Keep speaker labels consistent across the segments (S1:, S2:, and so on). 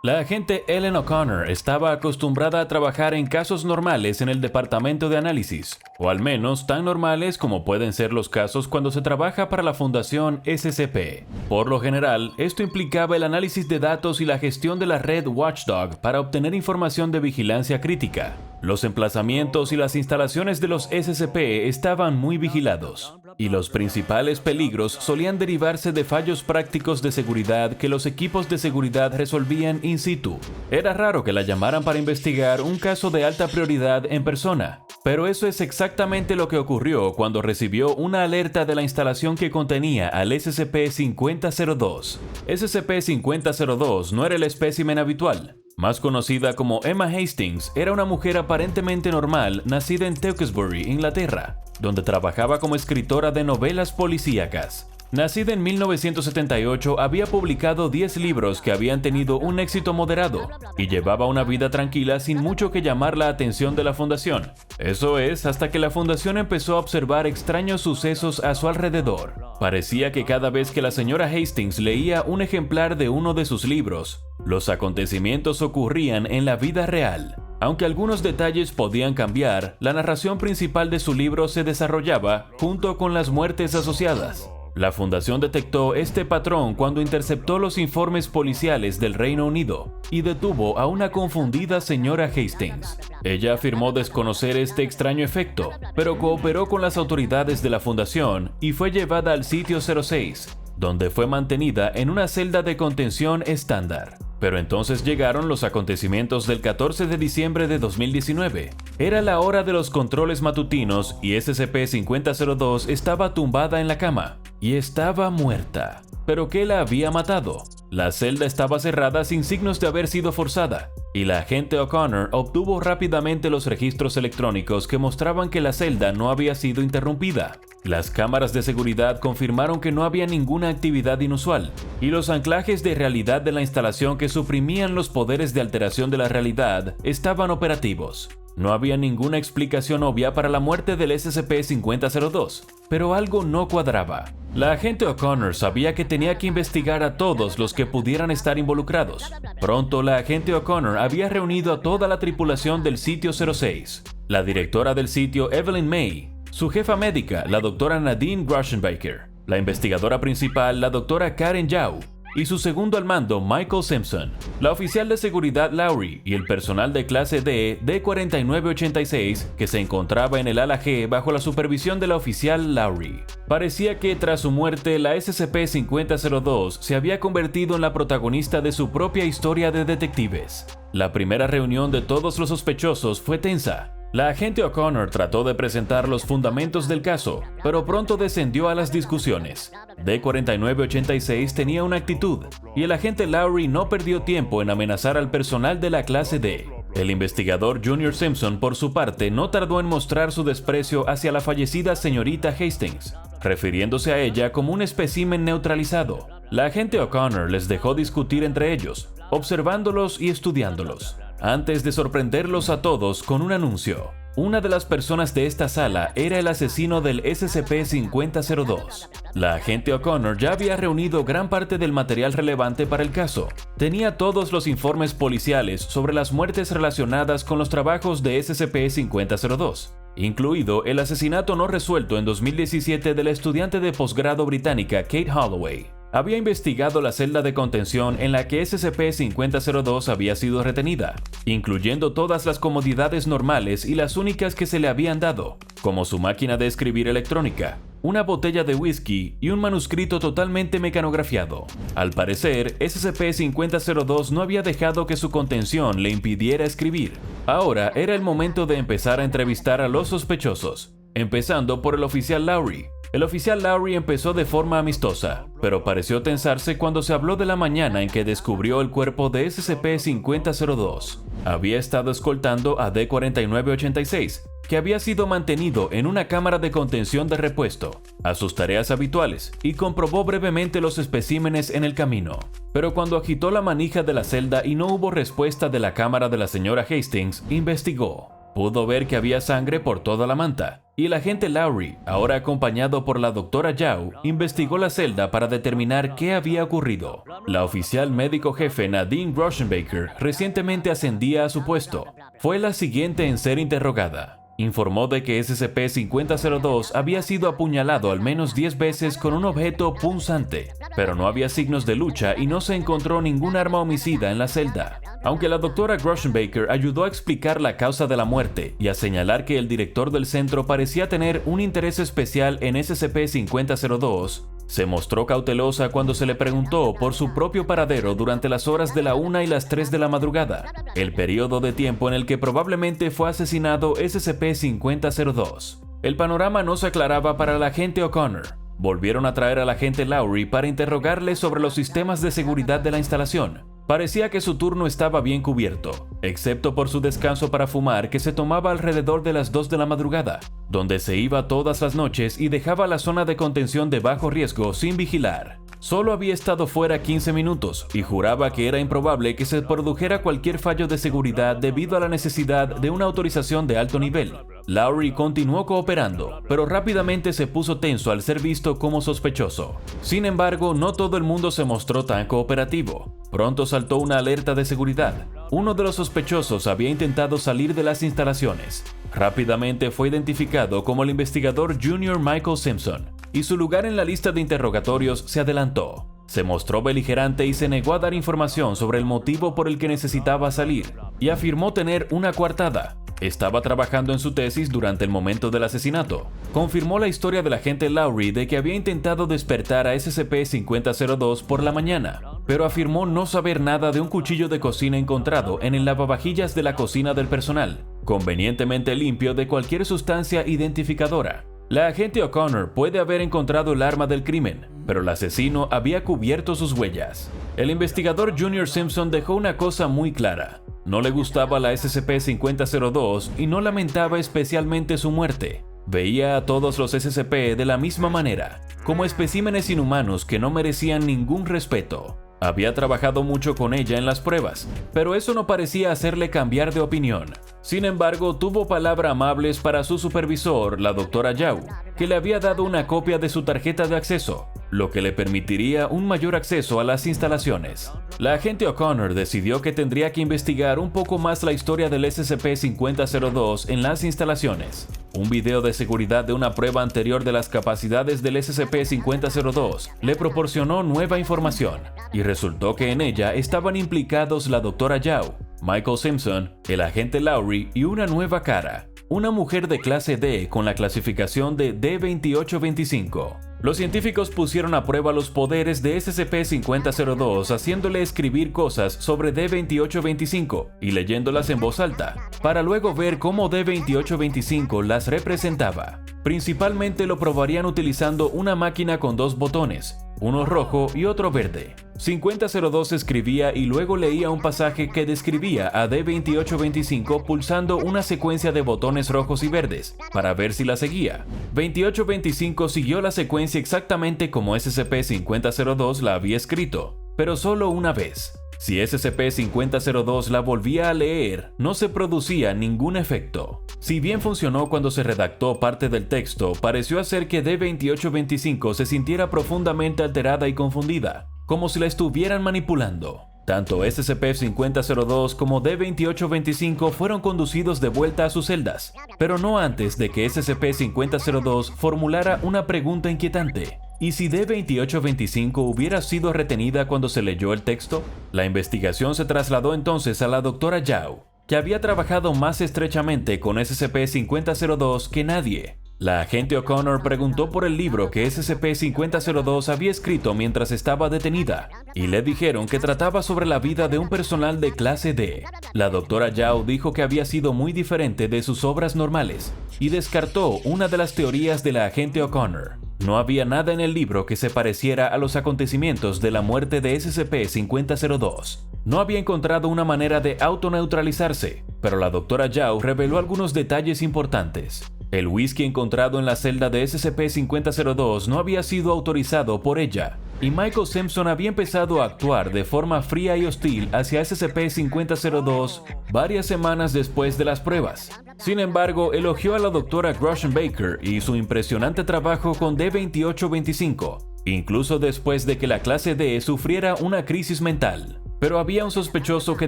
S1: La agente Ellen O'Connor estaba acostumbrada a trabajar en casos normales en el departamento de análisis, o al menos tan normales como pueden ser los casos cuando se trabaja para la Fundación SCP. Por lo general, esto implicaba el análisis de datos y la gestión de la red Watchdog para obtener información de vigilancia crítica. Los emplazamientos y las instalaciones de los SCP estaban muy vigilados, y los principales peligros solían derivarse de fallos prácticos de seguridad que los equipos de seguridad resolvían in situ. Era raro que la llamaran para investigar un caso de alta prioridad en persona, pero eso es exactamente lo que ocurrió cuando recibió una alerta de la instalación que contenía al SCP-5002. SCP-5002 no era el espécimen habitual. Más conocida como Emma Hastings, era una mujer aparentemente normal nacida en Tewkesbury, Inglaterra, donde trabajaba como escritora de novelas policíacas. Nacida en 1978, había publicado 10 libros que habían tenido un éxito moderado y llevaba una vida tranquila sin mucho que llamar la atención de la fundación. Eso es, hasta que la fundación empezó a observar extraños sucesos a su alrededor. Parecía que cada vez que la señora Hastings leía un ejemplar de uno de sus libros, los acontecimientos ocurrían en la vida real. Aunque algunos detalles podían cambiar, la narración principal de su libro se desarrollaba junto con las muertes asociadas. La fundación detectó este patrón cuando interceptó los informes policiales del Reino Unido y detuvo a una confundida señora Hastings. Ella afirmó desconocer este extraño efecto, pero cooperó con las autoridades de la fundación y fue llevada al sitio 06, donde fue mantenida en una celda de contención estándar. Pero entonces llegaron los acontecimientos del 14 de diciembre de 2019. Era la hora de los controles matutinos y SCP-5002 estaba tumbada en la cama y estaba muerta. ¿Pero qué la había matado? La celda estaba cerrada sin signos de haber sido forzada, y la agente O'Connor obtuvo rápidamente los registros electrónicos que mostraban que la celda no había sido interrumpida. Las cámaras de seguridad confirmaron que no había ninguna actividad inusual, y los anclajes de realidad de la instalación que suprimían los poderes de alteración de la realidad estaban operativos. No había ninguna explicación obvia para la muerte del SCP-5002, pero algo no cuadraba. La agente O'Connor sabía que tenía que investigar a todos los que pudieran estar involucrados. Pronto, la agente O'Connor había reunido a toda la tripulación del sitio 06, la directora del sitio Evelyn May, su jefa médica, la doctora Nadine Groshenbaker, la investigadora principal, la doctora Karen Yao, y su segundo al mando, Michael Simpson, la oficial de seguridad Lowry y el personal de clase D D-4986 que se encontraba en el ala G bajo la supervisión de la oficial Lowry. Parecía que tras su muerte la SCP-5002 se había convertido en la protagonista de su propia historia de detectives. La primera reunión de todos los sospechosos fue tensa. La agente O'Connor trató de presentar los fundamentos del caso, pero pronto descendió a las discusiones. D-4986 tenía una actitud, y el agente Lowry no perdió tiempo en amenazar al personal de la clase D. El investigador Junior Simpson, por su parte, no tardó en mostrar su desprecio hacia la fallecida señorita Hastings, refiriéndose a ella como un espécimen neutralizado. La agente O'Connor les dejó discutir entre ellos, observándolos y estudiándolos, antes de sorprenderlos a todos con un anuncio. Una de las personas de esta sala era el asesino del SCP-5002. La agente O'Connor ya había reunido gran parte del material relevante para el caso. Tenía todos los informes policiales sobre las muertes relacionadas con los trabajos de SCP-5002, incluido el asesinato no resuelto en 2017 de la estudiante de posgrado británica Kate Holloway. Había investigado la celda de contención en la que SCP-5002 había sido retenida, incluyendo todas las comodidades normales y las únicas que se le habían dado, como su máquina de escribir electrónica, una botella de whisky y un manuscrito totalmente mecanografiado. Al parecer, SCP-5002 no había dejado que su contención le impidiera escribir. Ahora era el momento de empezar a entrevistar a los sospechosos, empezando por el oficial Lowry. El oficial Lowry empezó de forma amistosa, pero pareció tensarse cuando se habló de la mañana en que descubrió el cuerpo de SCP-5002. Había estado escoltando a D-4986, que había sido mantenido en una cámara de contención de repuesto, a sus tareas habituales, y comprobó brevemente los especímenes en el camino. Pero cuando agitó la manija de la celda y no hubo respuesta de la cámara de la señora Hastings, investigó. Pudo ver que había sangre por toda la manta, y el agente Lowry, ahora acompañado por la doctora Yao, investigó la celda para determinar qué había ocurrido. La oficial médico jefe Nadine Rauschenbacher recientemente ascendía a su puesto. Fue la siguiente en ser interrogada. Informó de que SCP-5002 había sido apuñalado al menos 10 veces con un objeto punzante, pero no había signos de lucha y no se encontró ningún arma homicida en la celda. Aunque la doctora Rauschenbacher ayudó a explicar la causa de la muerte y a señalar que el director del centro parecía tener un interés especial en SCP-5002, se mostró cautelosa cuando se le preguntó por su propio paradero durante las horas de la 1 y las 3 de la madrugada, el periodo de tiempo en el que probablemente fue asesinado SCP-5002. El panorama no se aclaraba para el agente O'Connor. Volvieron a traer al agente Lowry para interrogarle sobre los sistemas de seguridad de la instalación. Parecía que su turno estaba bien cubierto, excepto por su descanso para fumar que se tomaba alrededor de las 2 de la madrugada, donde se iba todas las noches y dejaba la zona de contención de bajo riesgo sin vigilar. Solo había estado fuera 15 minutos y juraba que era improbable que se produjera cualquier fallo de seguridad debido a la necesidad de una autorización de alto nivel. Lowry continuó cooperando, pero rápidamente se puso tenso al ser visto como sospechoso. Sin embargo, no todo el mundo se mostró tan cooperativo. Pronto saltó una alerta de seguridad. Uno de los sospechosos había intentado salir de las instalaciones. Rápidamente fue identificado como el investigador Junior Michael Simpson, y su lugar en la lista de interrogatorios se adelantó. Se mostró beligerante y se negó a dar información sobre el motivo por el que necesitaba salir, y afirmó tener una coartada. Estaba trabajando en su tesis durante el momento del asesinato. Confirmó la historia del agente Lowry de que había intentado despertar a SCP-5002 por la mañana, pero afirmó no saber nada de un cuchillo de cocina encontrado en el lavavajillas de la cocina del personal, convenientemente limpio de cualquier sustancia identificadora. La agente O'Connor puede haber encontrado el arma del crimen, pero el asesino había cubierto sus huellas. El investigador Junior Simpson dejó una cosa muy clara. No le gustaba la SCP-5002 y no lamentaba especialmente su muerte. Veía a todos los SCP de la misma manera, como especímenes inhumanos que no merecían ningún respeto. Había trabajado mucho con ella en las pruebas, pero eso no parecía hacerle cambiar de opinión. Sin embargo, tuvo palabras amables para su supervisor, la doctora Yao, que le había dado una copia de su tarjeta de acceso, lo que le permitiría un mayor acceso a las instalaciones. La agente O'Connor decidió que tendría que investigar un poco más la historia del SCP-5002 en las instalaciones. Un video de seguridad de una prueba anterior de las capacidades del SCP-5002 le proporcionó nueva información, y resultó que en ella estaban implicados la doctora Yao, Michael Simpson, el agente Lowry y una nueva cara, una mujer de clase D con la clasificación de D2825. Los científicos pusieron a prueba los poderes de SCP-5002 haciéndole escribir cosas sobre D2825 y leyéndolas en voz alta, para luego ver cómo D2825 las representaba. Principalmente lo probarían utilizando una máquina con dos botones, uno rojo y otro verde. 5002 escribía y luego leía un pasaje que describía a D2825 pulsando una secuencia de botones rojos y verdes para ver si la seguía. 2825 siguió la secuencia exactamente como SCP-5002 la había escrito, pero solo una vez. Si SCP-5002 la volvía a leer, no se producía ningún efecto. Si bien funcionó cuando se redactó parte del texto, pareció hacer que D2825 se sintiera profundamente alterada y confundida, como si la estuvieran manipulando. Tanto SCP-5002 como D2825 fueron conducidos de vuelta a sus celdas, pero no antes de que SCP-5002 formulara una pregunta inquietante. ¿Y si D2825 hubiera sido retenida cuando se leyó el texto? La investigación se trasladó entonces a la doctora Yao, que había trabajado más estrechamente con SCP-5002 que nadie. La agente O'Connor preguntó por el libro que SCP-5002 había escrito mientras estaba detenida, y le dijeron que trataba sobre la vida de un personal de clase D. La doctora Yao dijo que había sido muy diferente de sus obras normales, y descartó una de las teorías de la agente O'Connor. No había nada en el libro que se pareciera a los acontecimientos de la muerte de SCP-5002. No había encontrado una manera de autoneutralizarse, pero la doctora Yao reveló algunos detalles importantes. El whisky encontrado en la celda de SCP-5002 no había sido autorizado por ella, y Michael Simpson había empezado a actuar de forma fría y hostil hacia SCP-5002 varias semanas después de las pruebas. Sin embargo, elogió a la doctora Groshen Baker y su impresionante trabajo con D-2825, incluso después de que la clase D sufriera una crisis mental. Pero había un sospechoso que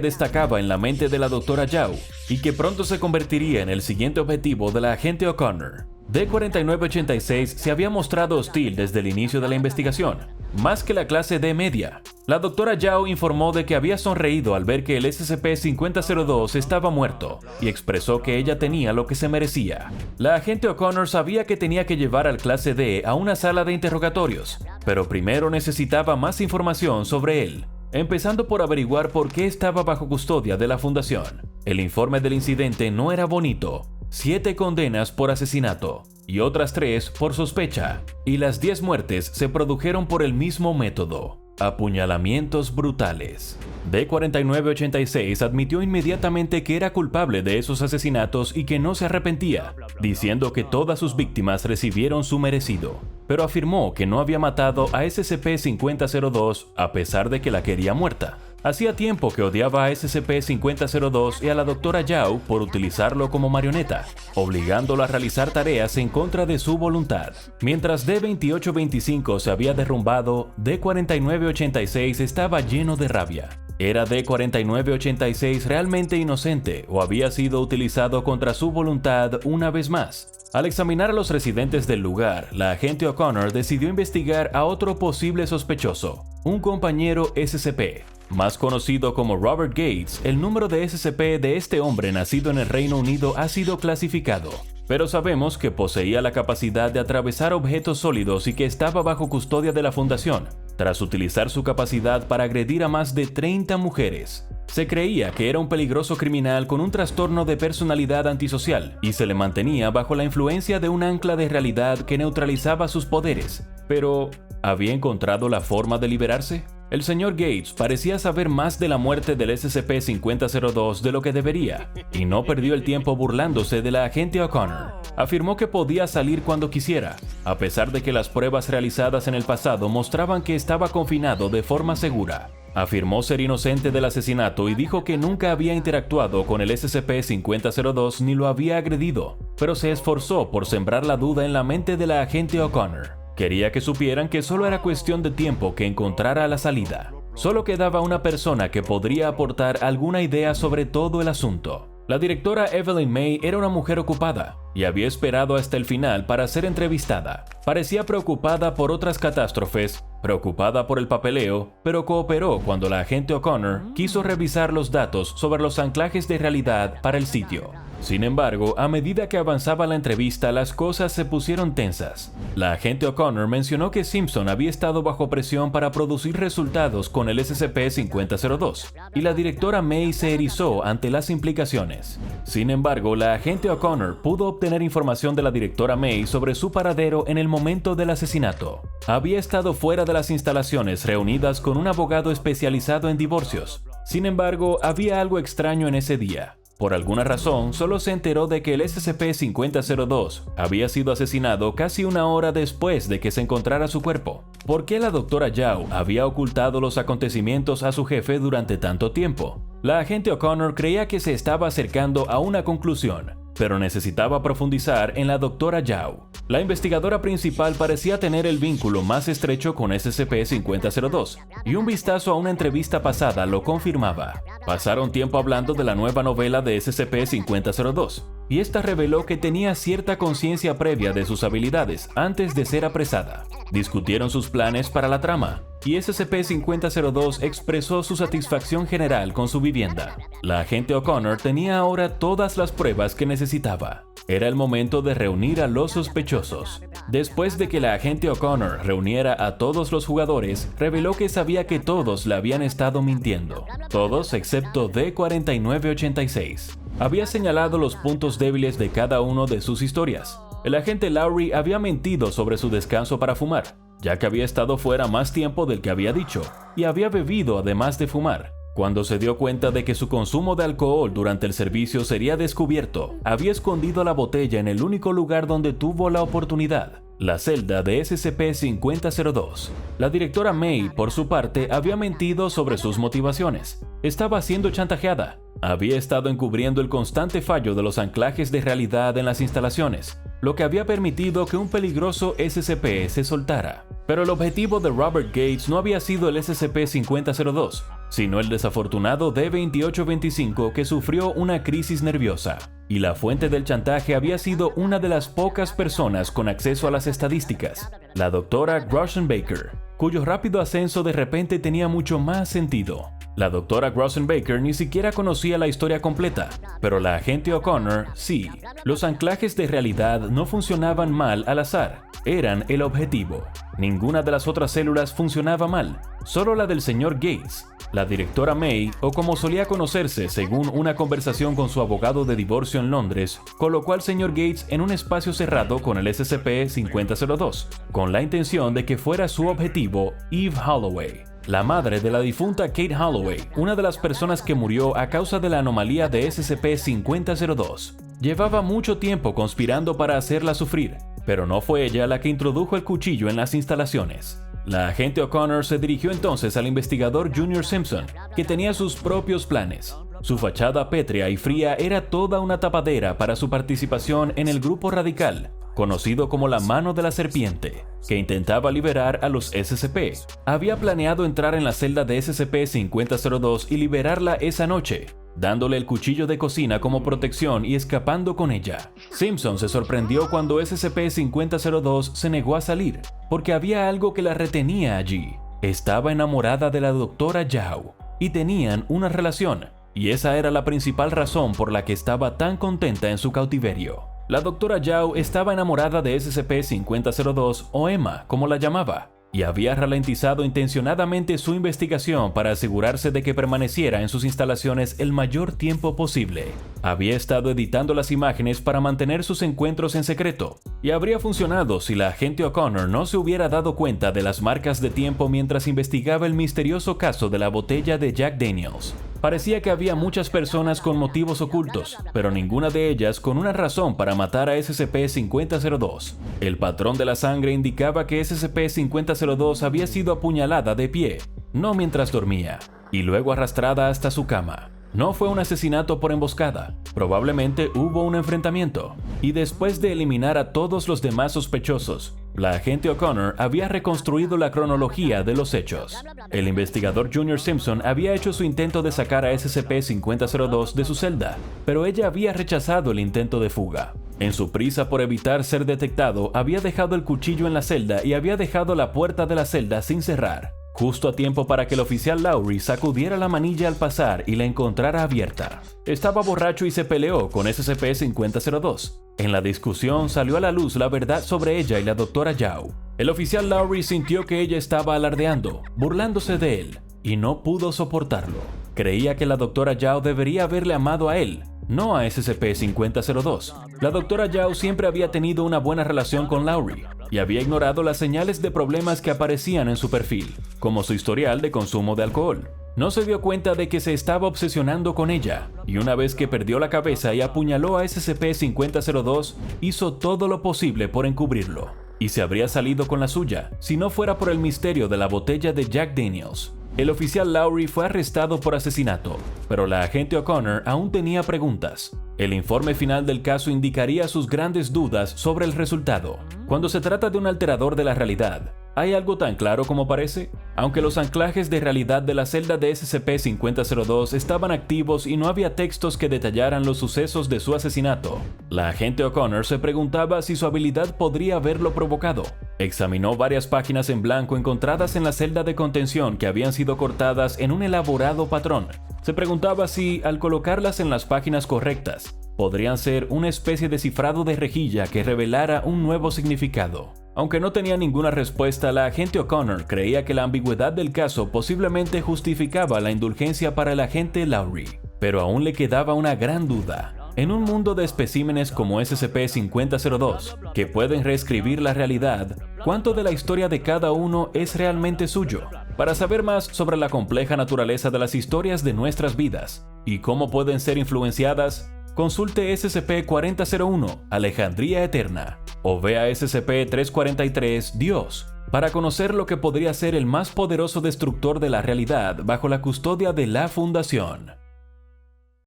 S1: destacaba en la mente de la doctora Yao y que pronto se convertiría en el siguiente objetivo de la agente O'Connor. D-4986 se había mostrado hostil desde el inicio de la investigación, más que la clase D media. La doctora Yao informó de que había sonreído al ver que el SCP-5002 estaba muerto y expresó que ella tenía lo que se merecía. La agente O'Connor sabía que tenía que llevar al clase D a una sala de interrogatorios, pero primero necesitaba más información sobre él, empezando por averiguar por qué estaba bajo custodia de la fundación. El informe del incidente no era bonito: 7 condenas por asesinato y otras 3 por sospecha, y las 10 muertes se produjeron por el mismo método: apuñalamientos brutales. D-4986 admitió inmediatamente que era culpable de esos asesinatos y que no se arrepentía, diciendo que todas sus víctimas recibieron su merecido, pero afirmó que no había matado a SCP-5002 a pesar de que la quería muerta. Hacía tiempo que odiaba a SCP-5002 y a la doctora Yao por utilizarlo como marioneta, obligándola a realizar tareas en contra de su voluntad. Mientras D-2825 se había derrumbado, D-4986 estaba lleno de rabia. ¿Era D-4986 realmente inocente o había sido utilizado contra su voluntad una vez más? Al examinar a los residentes del lugar, la agente O'Connor decidió investigar a otro posible sospechoso, un compañero SCP. Más conocido como Robert Gates, el número de SCP de este hombre nacido en el Reino Unido ha sido clasificado, pero sabemos que poseía la capacidad de atravesar objetos sólidos y que estaba bajo custodia de la Fundación, tras utilizar su capacidad para agredir a más de 30 mujeres. Se creía que era un peligroso criminal con un trastorno de personalidad antisocial y se le mantenía bajo la influencia de un ancla de realidad que neutralizaba sus poderes. Pero, ¿había encontrado la forma de liberarse? El señor Gates parecía saber más de la muerte del SCP-5002 de lo que debería, y no perdió el tiempo burlándose de la agente O'Connor. Afirmó que podía salir cuando quisiera, a pesar de que las pruebas realizadas en el pasado mostraban que estaba confinado de forma segura. Afirmó ser inocente del asesinato y dijo que nunca había interactuado con el SCP-5002 ni lo había agredido, pero se esforzó por sembrar la duda en la mente de la agente O'Connor. Quería que supieran que solo era cuestión de tiempo que encontrara la salida. Solo quedaba una persona que podría aportar alguna idea sobre todo el asunto. La directora Evelyn May era una mujer ocupada y había esperado hasta el final para ser entrevistada. Parecía preocupada por otras catástrofes, preocupada por el papeleo, pero cooperó cuando la agente O'Connor quiso revisar los datos sobre los anclajes de realidad para el sitio. Sin embargo, a medida que avanzaba la entrevista, las cosas se pusieron tensas. La agente O'Connor mencionó que Simpson había estado bajo presión para producir resultados con el SCP-5002, y la directora May se erizó ante las implicaciones. Sin embargo, la agente O'Connor pudo obtener información de la directora May sobre su paradero en el momento del asesinato. Había estado fuera de las instalaciones reunidas con un abogado especializado en divorcios. Sin embargo, había algo extraño en ese día. Por alguna razón, solo se enteró de que el SCP-5002 había sido asesinado casi una hora después de que se encontrara su cuerpo. ¿Por qué la doctora Yao había ocultado los acontecimientos a su jefe durante tanto tiempo? La agente O'Connor creía que se estaba acercando a una conclusión, pero necesitaba profundizar en la doctora Yao. La investigadora principal parecía tener el vínculo más estrecho con SCP-5002, y un vistazo a una entrevista pasada lo confirmaba. Pasaron tiempo hablando de la nueva novela de SCP-5002, y esta reveló que tenía cierta conciencia previa de sus habilidades antes de ser apresada. Discutieron sus planes para la trama, y SCP-5002 expresó su satisfacción general con su vivienda. La agente O'Connor tenía ahora todas las pruebas que necesitaba. Era el momento de reunir a los sospechosos. Después de que la agente O'Connor reuniera a todos los jugadores, reveló que sabía que todos le habían estado mintiendo. Todos excepto D-4986. Había señalado los puntos débiles de cada uno de sus historias. El agente Lowry había mentido sobre su descanso para fumar, ya que había estado fuera más tiempo del que había dicho, y había bebido además de fumar. Cuando se dio cuenta de que su consumo de alcohol durante el servicio sería descubierto, había escondido la botella en el único lugar donde tuvo la oportunidad. la celda de SCP-5002. La directora May, por su parte, había mentido sobre sus motivaciones. Estaba siendo chantajeada. Había estado encubriendo el constante fallo de los anclajes de realidad en las instalaciones, lo que había permitido que un peligroso SCP se soltara. Pero el objetivo de Robert Gates no había sido el SCP-5002, sino el desafortunado D-2825 que sufrió una crisis nerviosa. Y la fuente del chantaje había sido una de las pocas personas con acceso a las estadísticas, la doctora Grossenbacher, cuyo rápido ascenso de repente tenía mucho más sentido. La doctora Grossenbacher ni siquiera conocía la historia completa, pero la agente O'Connor sí. Los anclajes de realidad no funcionaban mal al azar, eran el objetivo. Ninguna de las otras células funcionaba mal, solo la del señor Gates. La directora May, o como solía conocerse según una conversación con su abogado de divorcio en Londres, colocó al señor Gates en un espacio cerrado con el SCP-5002, con la intención de que fuera su objetivo Eve Holloway, la madre de la difunta Kate Holloway, una de las personas que murió a causa de la anomalía de SCP-5002. Llevaba mucho tiempo conspirando para hacerla sufrir, pero no fue ella la que introdujo el cuchillo en las instalaciones. La agente O'Connor se dirigió entonces al investigador Junior Simpson, que tenía sus propios planes. Su fachada pétrea y fría era toda una tapadera para su participación en el grupo radical, conocido como la Mano de la Serpiente, que intentaba liberar a los SCP. Había planeado entrar en la celda de SCP-5002 y liberarla esa noche, dándole el cuchillo de cocina como protección y escapando con ella. Simpson se sorprendió cuando SCP-5002 se negó a salir, porque había algo que la retenía allí. Estaba enamorada de la doctora Yao, y tenían una relación, y esa era la principal razón por la que estaba tan contenta en su cautiverio. La doctora Yao estaba enamorada de SCP-5002, o Emma, como la llamaba, y había ralentizado intencionadamente su investigación para asegurarse de que permaneciera en sus instalaciones el mayor tiempo posible. Había estado editando las imágenes para mantener sus encuentros en secreto, y habría funcionado si la agente O'Connor no se hubiera dado cuenta de las marcas de tiempo mientras investigaba el misterioso caso de la botella de Jack Daniels. Parecía que había muchas personas con motivos ocultos, pero ninguna de ellas con una razón para matar a SCP-5002. El patrón de la sangre indicaba que SCP-5002 había sido apuñalada de pie, no mientras dormía, y luego arrastrada hasta su cama. No fue un asesinato por emboscada, probablemente hubo un enfrentamiento, y después de eliminar a todos los demás sospechosos, la agente O'Connor había reconstruido la cronología de los hechos. El investigador Junior Simpson había hecho su intento de sacar a SCP-5002 de su celda, pero ella había rechazado el intento de fuga. En su prisa por evitar ser detectado, había dejado el cuchillo en la celda y había dejado la puerta de la celda sin cerrar, justo a tiempo para que el oficial Lowry sacudiera la manilla al pasar y la encontrara abierta. Estaba borracho y se peleó con SCP-5002. En la discusión salió a la luz la verdad sobre ella y la doctora Yao. El oficial Lowry sintió que ella estaba alardeando, burlándose de él, y no pudo soportarlo. Creía que la doctora Yao debería haberle amado a él, no a SCP-5002. La doctora Yao siempre había tenido una buena relación con Lowry, y había ignorado las señales de problemas que aparecían en su perfil, como su historial de consumo de alcohol. No se dio cuenta de que se estaba obsesionando con ella, y una vez que perdió la cabeza y apuñaló a SCP-5002, hizo todo lo posible por encubrirlo, y se habría salido con la suya, si no fuera por el misterio de la botella de Jack Daniels. El oficial Lowry fue arrestado por asesinato, pero la agente O'Connor aún tenía preguntas. El informe final del caso indicaría sus grandes dudas sobre el resultado. Cuando se trata de un alterador de la realidad, ¿hay algo tan claro como parece? Aunque los anclajes de realidad de la celda de SCP-5002 estaban activos y no había textos que detallaran los sucesos de su asesinato, la agente O'Connor se preguntaba si su habilidad podría haberlo provocado. Examinó varias páginas en blanco encontradas en la celda de contención que habían sido cortadas en un elaborado patrón. Se preguntaba si, al colocarlas en las páginas correctas, podrían ser una especie de cifrado de rejilla que revelara un nuevo significado. Aunque no tenía ninguna respuesta, la agente O'Connor creía que la ambigüedad del caso posiblemente justificaba la indulgencia para el agente Lowry. Pero aún le quedaba una gran duda. En un mundo de especímenes como SCP-5002, que pueden reescribir la realidad, ¿cuánto de la historia de cada uno es realmente suyo? Para saber más sobre la compleja naturaleza de las historias de nuestras vidas y cómo pueden ser influenciadas, consulte SCP-4001, Alejandría Eterna, o vea SCP-343, Dios, para conocer lo que podría ser el más poderoso destructor de la realidad bajo la custodia de la Fundación.